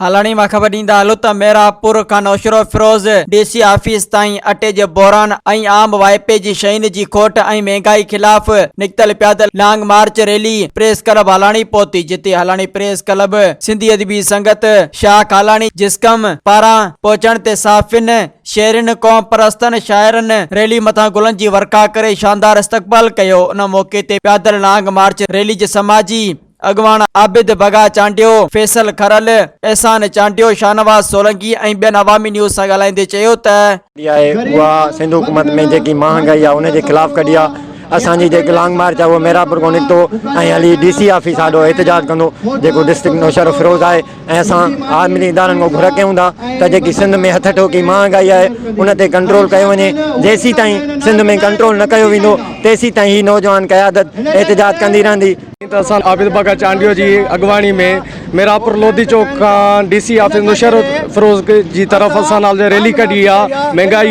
हालानी मां ख़बर ॾींदा हलो त मेरापुर खां नौशरो फिरोज़ डीसी ऑफिस ताईं अटे जे बोरान ऐं आम वाइपे जी शयुनि जी खोट ऐं महांगाई खिलाफ़ निकितल पैदल लॉन्ग मार्च रैली प्रेस क्लब हालानी पहुती, जिते हालानी प्रेस क्लब सिंधी अदबी संगत शाख हालानी जिस्कम पारां पहुचण ते साफ़िन शेरन क़ौम परस्तन शायरन रैली मथा गुलन जी वर्का करे शानदार इस्तक़बाल कयो। उन मौके ते पैदल लॉन्ग मार्च रैली जे समाजी अगवान आबिद बगा चांडियो, फैसल खरल, एहसान चांडियो, शाहनवाज सोलंकी ऐं ॿियनि अवामी न्यूज़ सां ॻाल्हाईंदे चयो त सिंध हुकूमत में जेकी महांगाई आहे उनजे ख़िलाफ़ कढी आहे। असांजी जेकी लॉन्ग मार्च आहे उहो मेरापुर खां निकितो ऐं हली DC ऑफिस ॾाढो एहतजाज कंदो जेको डिस्ट्रिक्ट नौशरो फिरोज़ आहे। ऐं असां आर्मी इदारनि खां घुर कयूं था त जेकी सिंध में हथ ठोकी महांगाई आहे उन ते कंट्रोल कयो वञे। जेसीं ताईं सिंध में कंट्रोल न कयो वेंदो तेसीं ताईं ही नौजवान क़यादत एहतजाज कंदी रहंदी। असां आबिद बगा चांडियो जी अगवानी में मेरापुर लोधी चौक खां DC ऑफिस नौशरो फिरोज़ जी तरफ़ असां नाल रैली कढी आहे महंगाई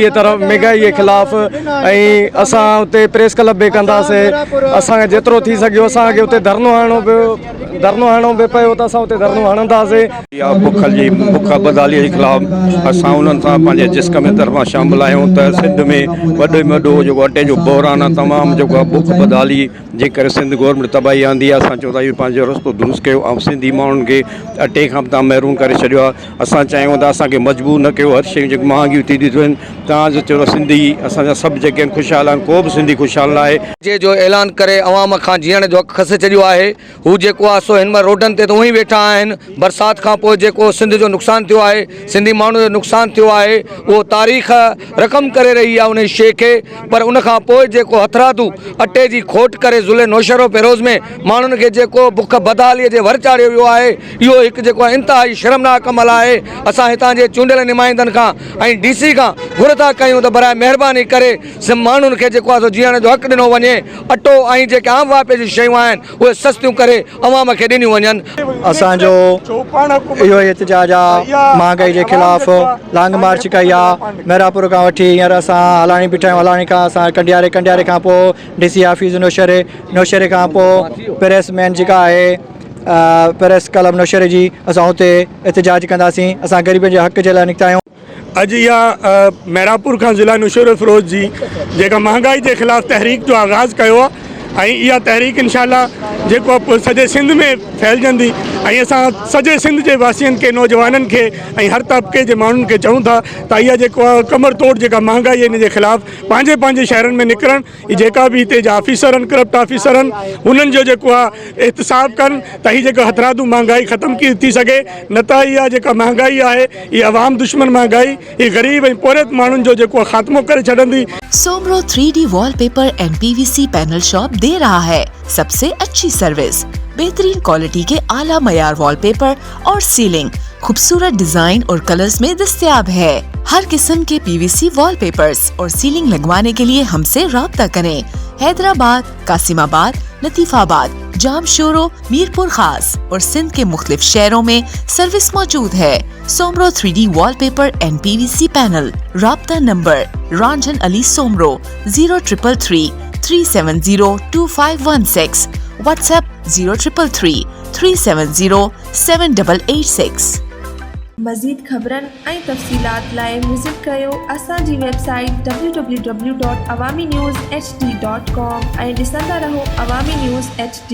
जे ख़िलाफ़। ऐं असां उते प्रेस क्लब बि कंदासीं। असांखे जेतिरो थी सघियो असांखे उते धरनो हणणो बि पियो त असां उते धरनो हणंदासीं। बुख बदालीअ जे ख़िलाफ़ असां उन्हनि सां पंहिंजे जिस्म जे तरफ़ां शामिल आहियूं त सिंध में वॾे में वॾो जेको अटे जो बहिरान आहे तमामु जेको आहे बुख बदाली जे करे सिंध गवर्नमेंट तबाही आंदी आहे। असां चवंदा आहियूं पंहिंजो रस्तो दुरुस्त कयो ऐं सिंधी माण्हुनि खे अटे खां तव्हां महिरूम करे छॾियो आहे। असां चाहियूं था असांखे मजबूर न कयो, हर शयूं जेके महांगियूं थी थियूं आहिनि तव्हां चयो सिंधी असांजा सभु जेके आहिनि ख़ुशहाल आहिनि, को बि सिंधी ख़ुशहाल न आहे। जे जो ऐलान करे अवाम खां जीअण जो हक़ खसे छॾियो आहे हू जेको आहे सो हिन महिल रोडनि ते त उहो ई वेठा आहिनि। बरसाति खां पोइ जेको सिंध जो नुक़सानु थियो आहे, सिंधी माण्हू जो नुक़सानु थियो आहे, उहो तारीख़ रक़म करे रही आहे उन शइ खे। पर उन खां पोइ जेको हथरादू अटे जी खोट करे ज़ुले नौशरो फिरोज़ में माण्हुनि खे जेको बुख बदहालीअ जे वर चाढ़ियो वियो आहे इहो हिकु जेको आहे इंतिहाई शर्मनाक अमल आहे। असां हितां जे चूंडियल नुमाइंदनि खां ऐं DC खां घुर था कयूं त बराए महिरबानी करे माण्हुनि खे जेको आहे जीअण जो हक़ ॾिनो वञे। अटो ऐं जेके आम वाइपे जी शयूं आहिनि उहे सस्तियूं करे अवाम खे ॾिनियूं वञनि। असांजो इहो एहतजाज आहे महांगाई जे ख़िलाफ़। लॉन्ग मार्च कई आहे मेरापुर खां वठी हींअर असां हलाणी बीठा आहियूं। हलाणी खां असां कंडियारे खां पोइ DC ऑफिस नौशरे खां पोइ प्रेस मैन जेका आहे प्रेस क्लब नौशरे जी असां हुते एहतजाज कंदासीं। असां ग़रीबनि जे हक़ जे लाइ निकिता आहियूं। अॼु इहा मेरापुर खां ज़िला नौशरो फिरोज़ जी जेका महांगाई जे ख़िलाफ़ तहरीक जो आगाज़ कयो आहे ऐं इहा तहरीक इंशाअल्लाह जेको आहे सॼे सिंध में फैलजंदी। ऐं असां सॼे सिंध जे वासियुनि खे नौजवाननि खे ऐं हर तबिके जे माण्हुनि खे चऊं था त इहा जेको आहे कमर तोड़ जेका महांगाई आहे इन जे ख़िलाफ़ पंहिंजे शहरनि में निकिरनि। हीअ जेका बि हिते जा ऑफिसर आहिनि, करप्ट ऑफिसर आहिनि, हुननि जो जेको आहे एहतिसाब कनि त हीअ जेको हथरादू महांगाई ख़तमु थी सघे। न त इहा जेका महांगाई आहे इहा अवाम दुश्मन महांगाई हीअ ग़रीब ऐं पोरित माण्हुनि जो जेको आहे ख़ात्मो करे छॾंदी। Soomro 3D wallpaper and PVC panel shop दे रहा है सबसे अच्छी सर्विस, बेहतरीन क्वालिटी के आला मयार वॉलपेपर और सीलिंग खूबसूरत डिजाइन और कलर्स में दस्तयाब है। हर किस्म के PVC वॉलपेपर्स और सीलिंग लगवाने के लिए हमसे राब्ता करें। हैदराबाद, कासिमाबाद, लतीफाबाद, जामशोरो, मीरपुर खास और सिंध के मुख्तलिफ शहरों में सर्विस मौजूद है। Soomro 3D wallpaper and PVC panel. राब्ता नंबर रंजन अली सोमरो 0333 370 2516। व्हाट्सएप 0333 370 7886। मज़ीद ख़बरनि ऐं तफ़सीलात लाइ विज़िट कयो असांजी वेबसाइट www.awamiNewsHD.com ऐं ॾिसंदा रहो अवामी न्यूज़ HD।